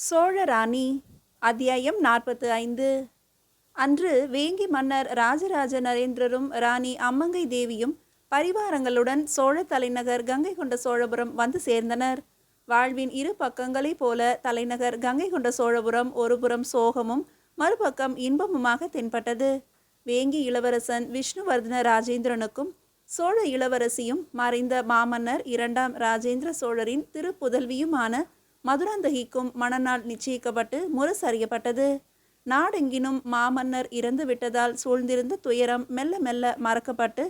சோழராணி அத்தியாயம் 45. அன்று வேங்கி மன்னர் ராஜராஜ நரேந்திரரும் ராணி அம்மங்கை தேவியும் பரிவாரங்களுடன் சோழ தலைநகர் கங்கை கொண்ட சோழபுரம் வந்து சேர்ந்தனர். வாழ்வின் இரு பக்கங்களைப் போல தலைநகர் கங்கை கொண்ட சோழபுரம் ஒருபுறம் சோகமும் மறுபக்கம் இன்பமுமாக தென்பட்டது. வேங்கி இளவரசன் விஷ்ணுவர்தன ராஜேந்திரனுக்கும் சோழ இளவரசியும் மறைந்த மாமன்னர் இரண்டாம் ராஜேந்திர சோழரின் திருப்புதல்வியுமான மதுராந்தகிக்கும் மணநாள் நிச்சயிக்கப்பட்டு முரசறியப்பட்டது. நாடெங்கினும் மாமன்னர் இறந்து விட்டதால் சூழ்ந்திருந்த துயரம் மெல்ல மெல்ல மறக்கப்பட்டு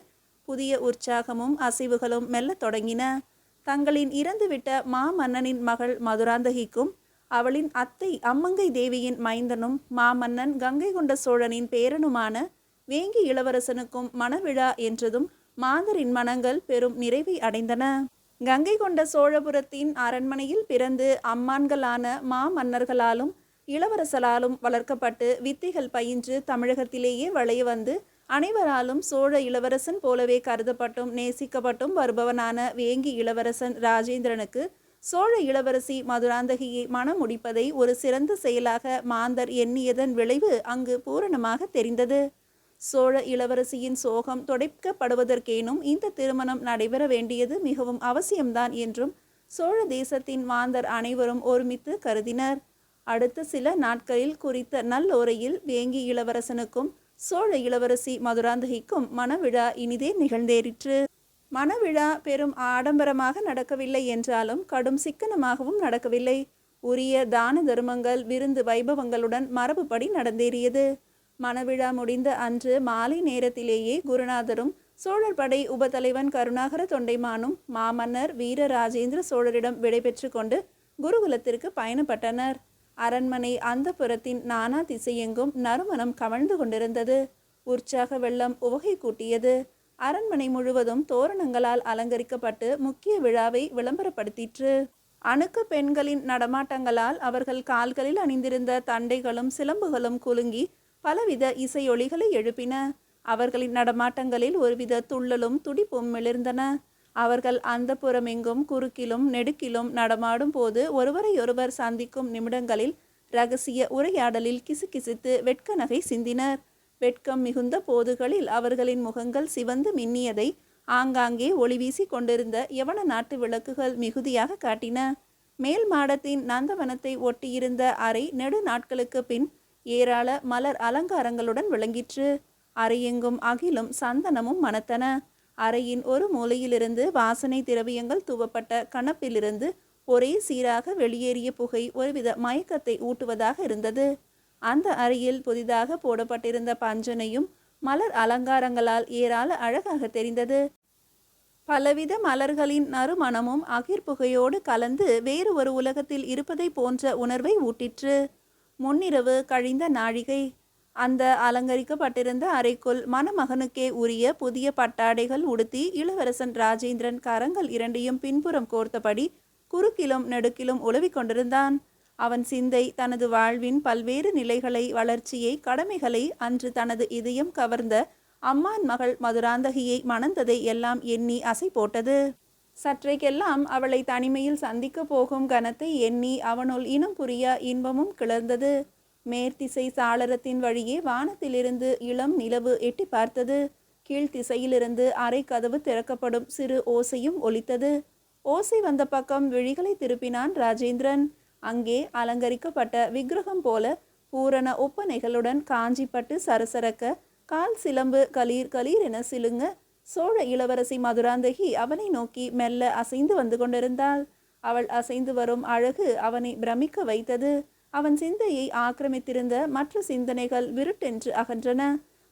புதிய உற்சாகமும் அசைவுகளும் மெல்ல தொடங்கின. தங்களின் இறந்துவிட்ட மாமன்னனின் மகள் மதுராந்தகிக்கும் அவளின் அத்தை அம்மங்கை தேவியின் மைந்தனும் மாமன்னன் கங்கை கொண்ட சோழனின் பேரனுமான வேங்கி இளவரசனுக்கும் மணவிழா என்றதும் மாந்தரின் மனங்கள் பெரும் நிறைவை அடைந்தன. கங்கை கொண்ட சோழபுரத்தின் அரண்மனையில் பிறந்து அம்மான்களான மாமன்னர்களாலும் இளவரசலாலும் வளர்க்கப்பட்டு வித்தைகள் பயின்று தமிழகத்திலேயே வளைய வந்து அனைவராலும் சோழ இளவரசன் போலவே கருதப்பட்டும் நேசிக்கப்பட்டும் வருபவனான வேங்கி இளவரசன் ராஜேந்திரனுக்கு சோழ இளவரசி மதுராந்தகியை மணம் முடிப்பதை ஒரு சிறந்த செயலாக மாந்தர் எண்ணியதன் விளைவு அங்கு பூரணமாக தெரிந்தது. சோழ இளவரசியின் சோகம் தொடைக்கப்படுவதற்கேனும் இந்த திருமணம் நடைபெற வேண்டியது மிகவும் அவசியம்தான் என்றும் சோழ தேசத்தின் மாந்தர் அனைவரும் ஒருமித்து கருதினர். அடுத்த சில நாட்களில் குறித்த நல்லோரையில் வேங்கி இளவரசனுக்கும் சோழ இளவரசி மதுராந்தகிக்கும் மணவிழா இனிதே நிகழ்ந்தேறிற்று. மணவிழா பெரும் ஆடம்பரமாக நடக்கவில்லை என்றாலும் கடும் சிக்கனமாகவும் நடக்கவில்லை. உரிய தான தர்மங்கள் விருந்து வைபவங்களுடன் மரபுப்படி நடந்தேறியது. மணவிழா முடிந்த அன்று மாலை நேரத்திலேயே குருநாதரும் சோழர் படை உபதலைவன் கருணாகர தொண்டைமானும் மாமன்னர் வீரராஜேந்திர சோழரிடம் விடைபெற்று கொண்டு குருகுலத்திற்கு பயணப்பட்டனர். அரண்மனை அந்தப்புரத்தின் நானா திசையெங்கும் நறுமணம் கமழ்ந்து கொண்டிருந்தது. உற்சாக வெள்ளம் உவகை கூட்டியது. அரண்மனை முழுவதும் தோரணங்களால் அலங்கரிக்கப்பட்டு முக்கிய விழாவை விளம்பரப்படுத்திற்று. அணுக்க பெண்களின் நடமாட்டங்களால் அவர்கள் கால்களில் அணிந்திருந்த தண்டைகளும் சிலம்புகளும் குலுங்கி பலவித இசையொலிகளை எழுப்பின. அவர்களின் நடமாட்டங்களில் ஒருவித துள்ளலும் துடிப்பும் மிளிர்ந்தன. அவர்கள் அந்த புறமெங்கும் குறுக்கிலும் நெடுக்கிலும் நடமாடும் போது ஒருவரையொருவர் சந்திக்கும் நிமிடங்களில் இரகசிய உரையாடலில் கிசுகிசுத்து வெட்க நகை சிந்தினர். வெட்கம் மிகுந்த போதுகளில் அவர்களின் முகங்கள் சிவந்து மின்னியதை ஆங்காங்கே ஒளி வீசி கொண்டிருந்த யவன நாட்டு விளக்குகள் மிகுதியாக காட்டின. மேல் மாடத்தின் நந்தவனத்தை ஒட்டியிருந்த அறை நெடு நாட்களுக்கு பின் ஏராள மலர் அலங்காரங்களுடன் விளங்கிற்று. அறையெங்கும் அகிலும் சந்தனமும் மணத்தன. அறையின் ஒரு மூலையிலிருந்து வாசனை திரவியங்கள் தூவப்பட்ட கணப்பிலிருந்து ஒரே சீராக வெளியேறிய புகை ஒருவித மயக்கத்தை ஊட்டுவதாக இருந்தது. அந்த அறையில் புதிதாக போடப்பட்டிருந்த பஞ்சனையும் மலர் அலங்காரங்களால் ஏராள அழகாக தெரிந்தது. பலவித மலர்களின் நறுமணமும் அகிர்புகையோடு கலந்து வேறு ஒரு உலகத்தில் இருப்பதை போன்ற உணர்வை ஊட்டிற்று. முன்னிரவு கழிந்த நாழிகை. அந்த அலங்கரிக்கப்பட்டிருந்த அறைக்குள் மணமகனுக்கே உரிய புதிய பட்டாடைகள் உடுத்தி இளவரசன் ராஜேந்திரன் கரங்கள் இரண்டையும் பின்புறம் கோர்த்தபடி குறுக்கிலும் நெடுக்கிலும் உலவிக் கொண்டிருந்தான். அவன் சிந்தை தனது வாழ்வின் பல்வேறு நிலைகளை வளர்ச்சியை கடமைகளை அன்று தனது இதயம் கவர்ந்த அம்மான் மகள் மதுராந்தகியை மணந்ததை எல்லாம் எண்ணி அசை போட்டது. சற்றைக்கெல்லாம் அவளை தனிமையில் சந்திக்க போகும் கனத்தை எண்ணி அவனுள் இனம் புரியா இன்பமும் கிளர்ந்தது. மேற்திசை சாளரத்தின் வழியே வானத்திலிருந்து இளம் நிலவு எட்டி பார்த்தது. கீழ்த்திசையிலிருந்து அறை கதவு திறக்கப்படும் சிறு ஓசையும் ஒலித்தது. ஓசை வந்த பக்கம் விழிகளை திருப்பினான் ராஜேந்திரன். அங்கே அலங்கரிக்கப்பட்ட விக்கிரகம் போல பூரண ஒப்பனைகளுடன் காஞ்சிப்பட்டு சரசரக்க கால் சிலம்பு கலீர் கலீர் என சிலுங்க சோழ இளவரசி மதுராந்தகி அவனை நோக்கி மெல்ல அசைந்து வந்து கொண்டிருந்தாள். அவள் அசைந்து வரும் அழகு அவனை பிரமிக்க வைத்தது. அவன் சிந்தையை ஆக்கிரமித்திருந்த மற்ற சிந்தனைகள் விருட்டென்று அகன்றன.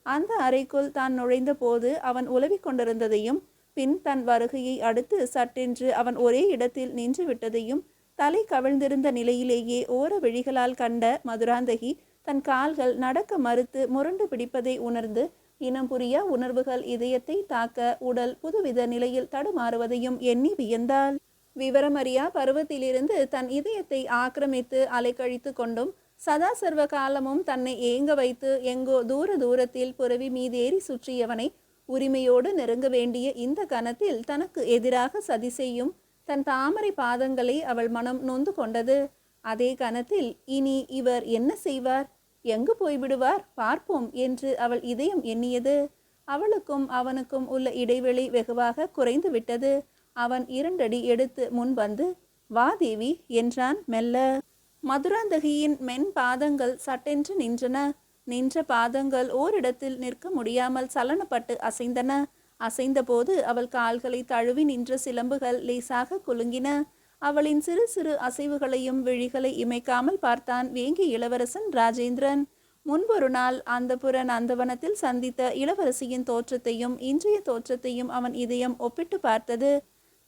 அந்த அறைக்குள் தான் நுழைந்த போது அவன் உலவிக் கொண்டிருந்ததையும் பின் தன் வருகையை அடுத்து சட்டென்று அவன் ஒரே இடத்தில் நின்று விட்டதையும் தலை கவிழ்ந்திருந்த நிலையிலேயே ஓர விழிகளால் கண்ட மதுராந்தகி தன் கால்கள் நடக்க மறுத்து முரண்டு பிடிப்பதை உணர்ந்து இனம் புரியா உணர்வுகள் இதயத்தை தாக்க உடல் புதுவித நிலையில் தடுமாறுவதையும் எண்ணி வியந்தாள். விவரமறியா பருவத்திலிருந்து தன் இதயத்தை ஆக்கிரமித்து அலைக்கழித்து கொண்டும் சதா சர்வ காலமும் தன்னை ஏங்க வைத்து எங்கோ தூர தூரத்தில் புரவி மீதேறி சுற்றியவனை உரிமையோடு நெருங்க வேண்டிய இந்த கணத்தில் தனக்கு எதிராக சதி செய்யும் தன் தாமரை பாதங்களை அவள் மனம் நொந்து கொண்டது. அதே கணத்தில் இனி இவர் என்ன செய்வார், எங்கு போய்விடுவார் பார்ப்போம் என்று அவள் இதயம் எண்ணியது. அவளுக்கும் அவனுக்கும் உள்ள இடைவெளி வெகுவாக குறைந்து விட்டது. அவன் 2 அடி எடுத்து முன் வந்து, வா தேவி என்றான் மெல்ல. மதுராந்தகியின் மென் பாதங்கள் சட்டென்று நின்றன. நின்ற பாதங்கள் ஓரிடத்தில் நிற்க முடியாமல் சலனப்பட்டு அசைந்தன. அசைந்தபோது அவள் கால்களை தழுவி நின்ற சிலம்புகள் லேசாக குலுங்கின. அவளின் சிறு சிறு அசைவுகளையும் விழிகளை இமைக்காமல் பார்த்தான் வேங்கி இளவரசன் ராஜேந்திரன். முன்பொரு நாள் அந்தப்புற நந்தவனத்தில் சந்தித்த இளவரசியின் தோற்றத்தையும் இன்றைய தோற்றத்தையும் அவன் இதயம் ஒப்பிட்டு பார்த்தது.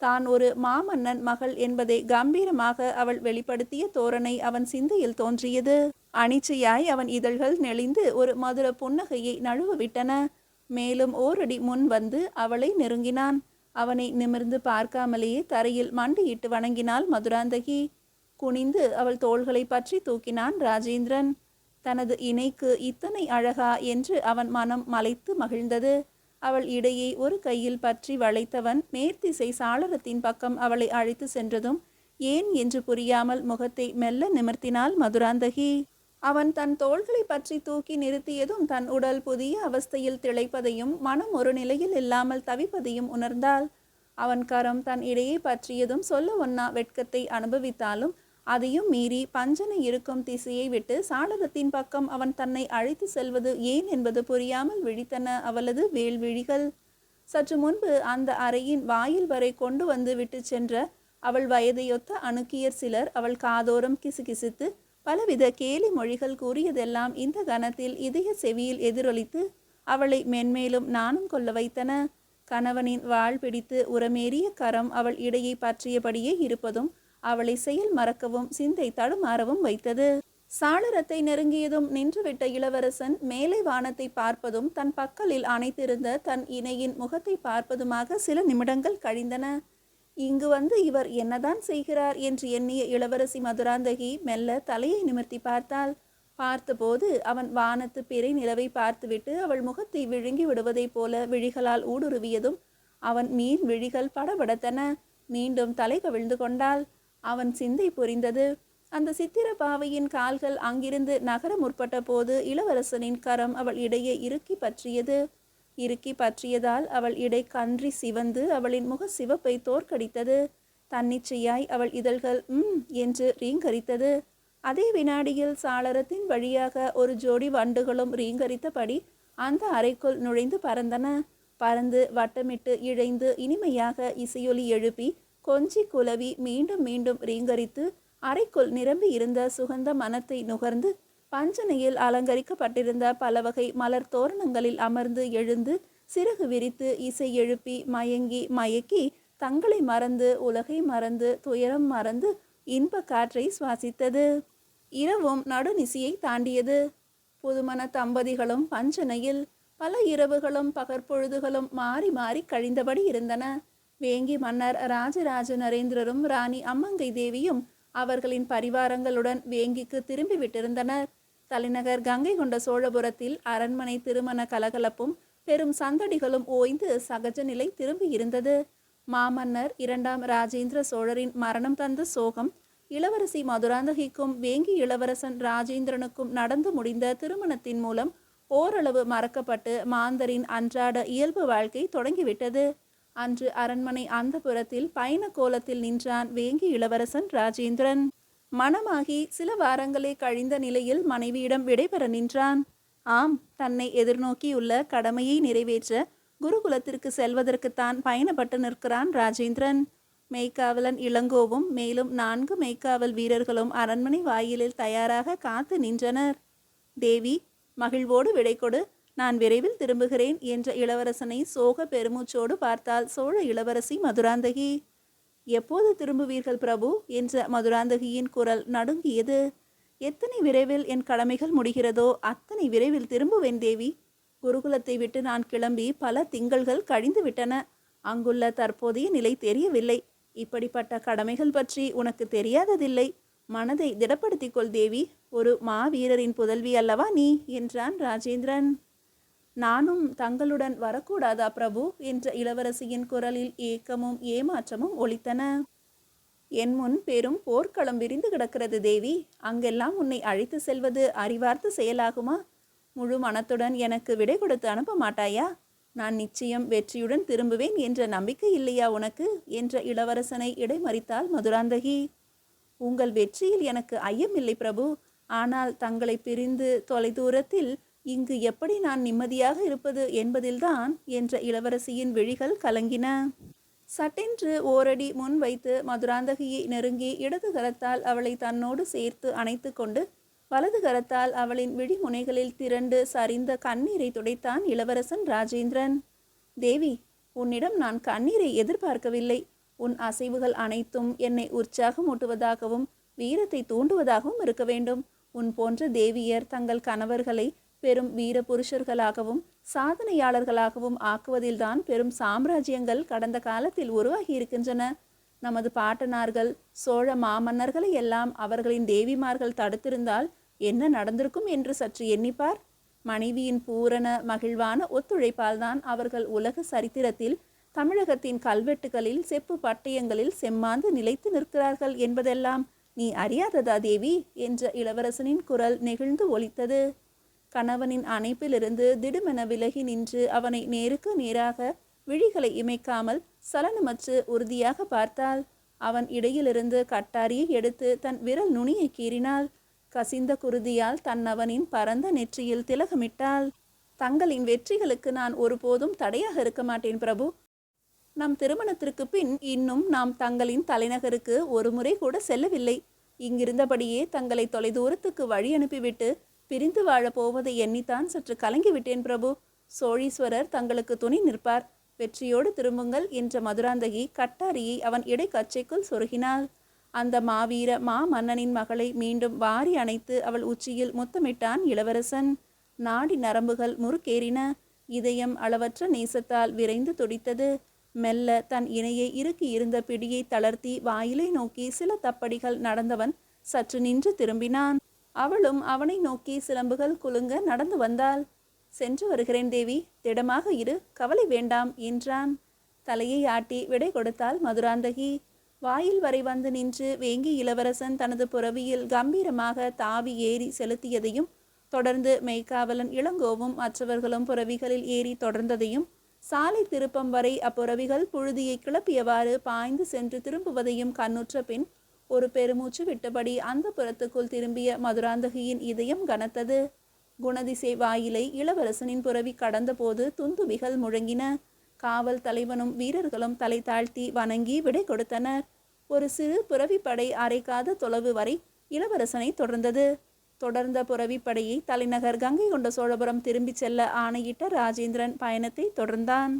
தான் ஒரு மாமன்னன் மகள் என்பதை கம்பீரமாக அவள் வெளிப்படுத்திய தோரணை அவன் சிந்தையில் தோன்றியது. அனிச்சையாய் அவன் இதழ்கள் நெளிந்து ஒரு மதுர புன்னகையை நழுவ விட்டன. மேலும் ஓரடி முன் வந்து அவளை நெருங்கினான். அவனை நிமிர்ந்து பார்க்காமலேயே தரையில் மண்டியிட்டு வணங்கினாள் மதுராந்தகி. குனிந்து அவள் தோள்களை பற்றி தூக்கினான் ராஜேந்திரன். தனது இணைக்கு இத்தனை அழகா என்று அவன் மனம் மலைத்து மகிழ்ந்தது. அவள் இடையை ஒரு கையில் பற்றி வளைத்தவன் மேற்திசை சாளரத்தின் பக்கம் அவளை அழைத்து சென்றதும் ஏன் என்று புரியாமல் முகத்தை மெல்ல நிமிர்த்தினாள் மதுராந்தகி. அவன் தன் தோள்களை பற்றி தூக்கி நிறுத்தியதும் தன் உடல் புதிய அவஸ்தையில் திளைப்பதையும் மனம் ஒரு நிலையில் இல்லாமல் தவிப்பதையும் உணர்ந்தாள். அவன் கரம் தன் இடையை பற்றியதும் சொல்ல ஒண்ணா வெட்கத்தை அனுபவித்தாலும் அதையும் மீறி பஞ்சனை இருக்கும் திசையை விட்டு சாளரத்தின் பக்கம் அவன் தன்னை அழைத்து செல்வது ஏன் என்பது புரியாமல் விழித்தன அவளது வேல்விழிகள். சற்று முன்பு அந்த அறையின் வாயில் வரை கொண்டு வந்து விட்டு சென்ற அவள் வயதையொத்த அணுக்கியர் சிலர் அவள் காதோரம் கிசுகிசுத்து பலவித கேலி மொழிகள் கூறியதெல்லாம் இந்த கணத்தில் இதய செவியில் எதிரொலித்து அவளை மென்மேலும் நாணம் கொள்ள வைத்தன. கணவனின் வாள் பிடித்து உரமேறிய கரம் அவள் இடையை பற்றியபடியே இருப்பதும் அவளை செயல் மறக்கவும் சிந்தை தடுமாறவும் வைத்தது. சாளரத்தை நெருங்கியதும் நின்றுவிட்ட இளவரசன் மேலை வானத்தை பார்ப்பதும் தன் பக்கலில் அணைத்திருந்த தன் இணையின் முகத்தை பார்ப்பதுமாக சில நிமிடங்கள் கழிந்தன. இங்கு வந்து இவர் என்னதான் செய்கிறார் என்று எண்ணிய இளவரசி மதுராந்தகி மெல்ல தலையை நிமிர்த்தி பார்த்தாள். பார்த்தபோது அவன் வானத்து பிறை நிலவை பார்த்துவிட்டு அவள் முகத்தை விழுங்கி விடுவதைப் போல விழிகளால் ஊடுருவியதும் அவன் மீன் விழிகள் படபடத்தன. மீண்டும் தலை கவிழ்ந்து கொண்டாள். அவன் சிந்தை புரிந்தது. அந்த சித்திர பாவையின் கால்கள் அங்கிருந்து நகர முற்பட்ட போது இளவரசனின் கரம் அவள் இடையே இறுக்கி பற்றியது. இறுக்கி பற்றியதால் அவள் இடை கன்றி சிவந்து அவளின் முக சிவப்பை தோற்கடித்தது. தன்னிச்சையாய் அவள் இதழ்கள் என்று ரீங்கரித்தது. அதே வினாடியில் சாளரத்தின் வழியாக ஒரு ஜோடி வண்டுகளும் ரீங்கரித்தபடி அந்த அறைக்குள் நுழைந்து பறந்தன. பறந்து வட்டமிட்டு இழைந்து இனிமையாக இசையொலி எழுப்பி கொஞ்சி குலவி மீண்டும் மீண்டும் ரீங்கரித்து அறைக்குள் நிரம்பி இருந்த சுகந்த மனத்தை நுகர்ந்து பஞ்சனையில் அலங்கரிக்கப்பட்டிருந்த பல வகை மலர் தோரணங்களில் அமர்ந்து எழுந்து சிறகு விரித்து இசை எழுப்பி மயங்கி மயக்கி தங்களை மறந்து உலகை மறந்து துயரம் மறந்து இன்ப காற்றை சுவாசித்தது. இரவும் நடுநிசியை தாண்டியது. புதுமண தம்பதிகளும் பஞ்சனையில் பல இரவுகளும் பகற்பொழுதுகளும் மாறி மாறி கழிந்தபடி இருந்தன. வேங்கி மன்னர் ராஜராஜ நரேந்திரரும் ராணி அம்மங்கை தேவியும் அவர்களின் பரிவாரங்களுடன் வேங்கிக்கு திரும்பி விட்டிருந்தனர். தலைநகர் கங்கை கொண்ட சோழபுரத்தில் அரண்மனை திருமண கலகலப்பும் பெரும் சந்தடிகளும் ஓய்ந்து சகஜ நிலை திரும்பி இருந்தது. மாமன்னர் 2ஆம் ராஜேந்திர சோழரின் மரணம் தந்த சோகம் இளவரசி மதுராந்தகிக்கும் வேங்கி இளவரசன் ராஜேந்திரனுக்கும் நடந்து முடிந்த திருமணத்தின் மூலம் ஓரளவு மறக்கப்பட்டு மாந்தரின் அன்றாட இயல்பு வாழ்க்கை தொடங்கிவிட்டது. அன்று அரண்மனை அந்தப்புறத்தில் பயண கோலத்தில் நின்றான் வேங்கி இளவரசன் ராஜேந்திரன். மணமாகி சில வாரங்களே கழிந்த நிலையில் மனைவியிடம் விடைபெற நின்றான். ஆம், தன்னை எதிர்நோக்கியுள்ள கடமையை நிறைவேற்ற குருகுலத்திற்கு செல்வதற்குத்தான் பயணப்பட்டு நிற்கிறான் ராஜேந்திரன். மெய்க்காவலன் இளங்கோவும் மேலும் 4 மெய்க்காவல் வீரர்களும் அரண்மனை வாயிலில் தயாராக காத்து நின்றனர். தேவி, மகிழ்வோடு விடை கொடு, நான் விரைவில் திரும்புகிறேன் என்ற இளவரசனை சோக பெருமூச்சோடு பார்த்தாள் சோழ இளவரசி மதுராந்தகி. எப்போது திரும்புவீர்கள் பிரபு என்ற மதுராந்தகியின் குரல் நடுங்கியது. எத்தனை விரைவில் என் கடமைகள் முடிகிறதோ அத்தனை விரைவில் திரும்புவேன் தேவி. குருகுலத்தை விட்டு நான் கிளம்பி பல திங்கள்கள் கழிந்து விட்டன. அங்குள்ள தற்போதைய நிலை தெரியவில்லை. இப்படிப்பட்ட கடமைகள் பற்றி உனக்கு தெரியாததில்லை. மனதை திடப்படுத்திக் கொள் தேவி. ஒரு மாவீரரின் புதல்வி அல்லவா நீ என்றான் ராஜேந்திரன். நானும் தங்களுடன் வரக்கூடாதா பிரபு என்ற இளவரசியின் குரலில் ஏக்கமும் ஏமாற்றமும் ஒலித்தன. என் முன் பெரும் போர்க்களம் விரிந்து கிடக்கிறது தேவி. அங்கெல்லாம் உன்னை அழைத்து செல்வது அறிவார்த்த செயலாகுமா? முழு மனத்துடன் எனக்கு விடை கொடுத்து அனுப்ப மாட்டாயா? நான் நிச்சயம் வெற்றியுடன் திரும்புவேன் என்ற நம்பிக்கை இல்லையா உனக்கு என்ற இளவரசனை இடைமறித்தாள் மதுராந்தகி. உங்கள் வெற்றியில் எனக்கு ஐயமில்லை பிரபு. ஆனால் தங்களை பிரிந்து தொலைதூரத்தில் இங்கு எப்படி நான் நிம்மதியாக இருப்பது என்பதில்தான் என்ற இளவரசியின் விழிகள் கலங்கின. சட்டென்று ஓரடி முன் வைத்து மதுராந்தகியை நெருங்கி இடது கரத்தால் அவளை தன்னோடு சேர்த்து அணைத்து கொண்டு வலது கரத்தால் அவளின் விழிமுனைகளில் திரண்டு சரிந்த கண்ணீரை துடைத்தான் இளவரசன் ராஜேந்திரன். தேவி, உன்னிடம் நான் கண்ணீரை எதிர்பார்க்கவில்லை. உன் அசைவுகள் அனைத்தும் என்னை உற்சாகமூட்டுவதாகவும் வீரத்தை தூண்டுவதாகவும் இருக்க வேண்டும். உன் போன்ற தேவியர் தங்கள் கணவர்களை பெரும் வீர புருஷர்களாகவும் சாதனையாளர்களாகவும் ஆக்குவதில்தான் பெரும் சாம்ராஜ்யங்கள் கடந்த காலத்தில் உருவாகி இருக்கின்றன. நமது பாட்டனார்கள் சோழ மாமன்னர்களை எல்லாம் அவர்களின் தேவிமார்கள் தடுத்திருந்தால் என்ன நடந்திருக்கும் என்று சற்று எண்ணிப்பார். மனைவியின் பூரண மகிழ்வான ஒத்துழைப்பால் தான் அவர்கள் உலக சரித்திரத்தில் தமிழகத்தின் கல்வெட்டுகளில் செப்பு பட்டயங்களில் செம்மாந்து நிலைத்து நிற்கிறார்கள் என்பதெல்லாம் நீ அறியாததா தேவி என்ற இளவரசனின் குரல் நெகிழ்ந்து ஒலித்தது. கணவனின் அணைப்பிலிருந்து திடுமென விலகி நின்று அவனை நேருக்கு நேராக விழிகளை இமைக்காமல் சலனமற்று உறுதியாக பார்த்தாள். அவன் இடையிலிருந்து கட்டாரியை எடுத்து தன் விரல் நுனியை கீறினாள். கசிந்த குருதியால் தன்னவனின் பரந்த நெற்றியில் திலகமிட்டாள். தங்களின் வெற்றிகளுக்கு நான் ஒருபோதும் தடையாக இருக்க மாட்டேன் பிரபு. நம் திருமணத்திற்கு பின் இன்னும் நாம் தங்களின் தலைநகருக்கு ஒரு முறை கூட செல்லவில்லை. இங்கிருந்தபடியே தங்களை தொலைதூரத்துக்கு வழி அனுப்பிவிட்டு பிரிந்து வாழப் போவதை எண்ணித்தான் சற்று கலங்கிவிட்டேன் பிரபு. சோழீஸ்வரர் தங்களுக்கு துணை நிற்பார். வெற்றியோடு திரும்புங்கள் என்ற மதுராந்தகி கட்டாரியை அவன் இடை கச்சைக்குள் சொருகினாள். அந்த மாவீர மன்னனின் மகளை மீண்டும் வாரி அணைத்து அவள் உச்சியில் முத்தமிட்டான் இளவரசன். நாடி நரம்புகள் முறுக்கேறின. இதயம் அளவற்ற நேசத்தால் விரைந்து துடித்தது. மெல்ல தன் இணையை இறுக்கி இருந்த பிடியை தளர்த்தி வாயிலை நோக்கி சில தப்படிகள் நடந்தவன் சற்று நின்று திரும்பினான். அவளும் அவனை நோக்கி சிலம்புகள் குலுங்க நடந்து வந்தாள். சென்று வருகிறேன் தேவி, திடமாக இரு, கவலை வேண்டாம் என்றான். தலையை ஆட்டி விடை கொடுத்தாள் மதுராந்தகி. வாயில் வரை வந்து நின்று வேங்கி இளவரசன் தனது புறவியில் கம்பீரமாக தாவி ஏறி செலுத்தியதையும் தொடர்ந்து மெய்க்காவலன் இளங்கோவும் மற்றவர்களும் புறவிகளில் ஏறி தொடர்ந்ததையும் சாலை திருப்பம் வரை அப்புறவிகள் புழுதியை கிளப்பியவாறு பாய்ந்து சென்று திரும்புவதையும் கண்ணுற்ற பின் ஒரு பெருமூச்சு விட்டபடி அந்த புறத்துக்குள் திரும்பிய மதுராந்தகியின் இதயம் கனத்தது. குணதிசை வாயிலை இளவரசனின் புறவி கடந்த போது துந்துபிகள் முழங்கின. காவல் தலைவனும் வீரர்களும் தலை தாழ்த்தி வணங்கி விடை கொடுத்தனர். ஒரு சிறு புறவிப்படை அரைக்காத தொலைவு வரை இளவரசனை தொடர்ந்தது. தொடர்ந்த புறவிப்படையை தலைநகர் கங்கை கொண்ட சோழபுரம் திரும்பி செல்ல ஆணையிட்ட ராஜேந்திரன் பயணத்தை தொடர்ந்தான்.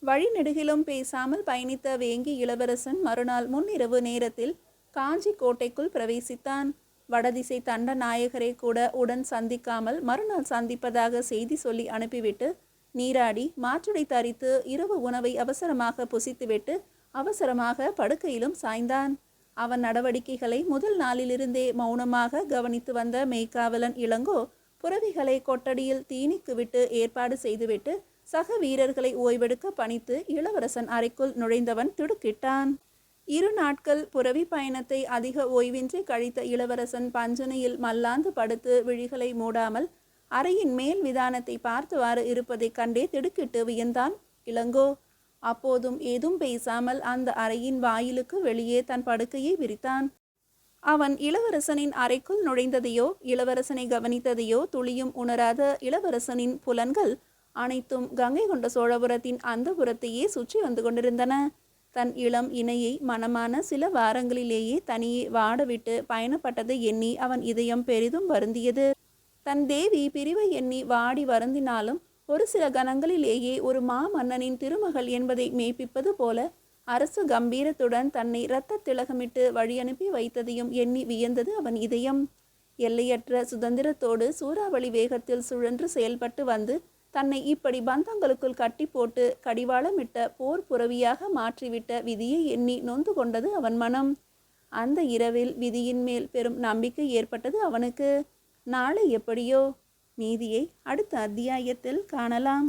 வழி நெடுகிலும் பேசாமல் பயணித்த வேங்கி இளவரசன் மறுநாள் முன்னிரவு நேரத்தில் காஞ்சி கோட்டைக்குள் பிரவேசித்தான். வடதிசை தண்ட நாயகரை கூட உடன் சந்திக்காமல் மறுநாள் சந்திப்பதாக செய்தி சொல்லி அனுப்பிவிட்டு நீராடி மாற்றுடை தரித்து இரவு உணவை அவசரமாக புசித்துவிட்டு அவசரமாக படுக்கையிலும் சாய்ந்தான். அவன் நடவடிக்கைகளை முதல் நாளிலிருந்தே மௌனமாக கவனித்து வந்த மெய்க்காவலன் இளங்கோ புறவிகளை கொட்டடியில் தீனிக்கு விட்டு ஏற்பாடு செய்துவிட்டு சக வீரர்களை ஓய்வெடுக்க பணித்து இளவரசன் அறைக்குள் நுழைந்தவன் திடுக்கிட்டான். 2 நாட்கள் புறவி பயணத்தை அதிக ஓய்வின்றி கழித்த இளவரசன் பஞ்சனையில் மல்லாந்து படுத்து விழிகளை மூடாமல் அறையின் மேல் விதானத்தை பார்த்தவாறு இருப்பதைக் கண்டே திடுக்கிட்டு வியந்தான் இளங்கோ. அப்போதும் ஏதும் பேசாமல் அந்த அறையின் வாயிலுக்கு வெளியே தன் படுக்கையை விரித்தான். அவன் இளவரசனின் அறைக்குள் நுழைந்ததையோ இளவரசனை கவனித்ததையோ துளியும் உணராத இளவரசனின் புலன்கள் அனைத்தும் கங்கை கொண்ட சோழபுரத்தின் அந்த புறத்தையே சுற்றி வந்து கொண்டிருந்தன. தன் இளம் இணையை மனமான சில வாரங்களிலேயே தனியே வாடவிட்டு பயணப்பட்டதை எண்ணி அவன் இதயம் பெரிதும் வருந்தியது. தன் தேவி பிரிவை எண்ணி வாடி வருந்தினாலும் ஒரு சில கணங்களிலேயே ஒரு மாமன்னனின் திருமகள் என்பதை மெய்ப்பிப்பது போல அரசு கம்பீரத்துடன் தன்னை இரத்த திலகமிட்டு வழியனுப்பி வைத்ததையும் எண்ணி வியந்தது அவன் இதயம். எல்லையற்ற சுதந்திரத்தோடு சூறாவளி வேகத்தில் சுழன்று செயல்பட்டு வந்து தன்னை இப்படி பந்தங்களுக்குள் கட்டி போட்டு கடிவாளமிட்ட போர் புறவியாக மாற்றிவிட்ட விதியை எண்ணி நொந்து கொண்டது அவன் மனம். அந்த இரவில் விதியின் மேல் பெரும் நம்பிக்கை ஏற்பட்டது அவனுக்கு. நாளை எப்படியோ? மீதியை அடுத்த அத்தியாயத்தில் காணலாம்.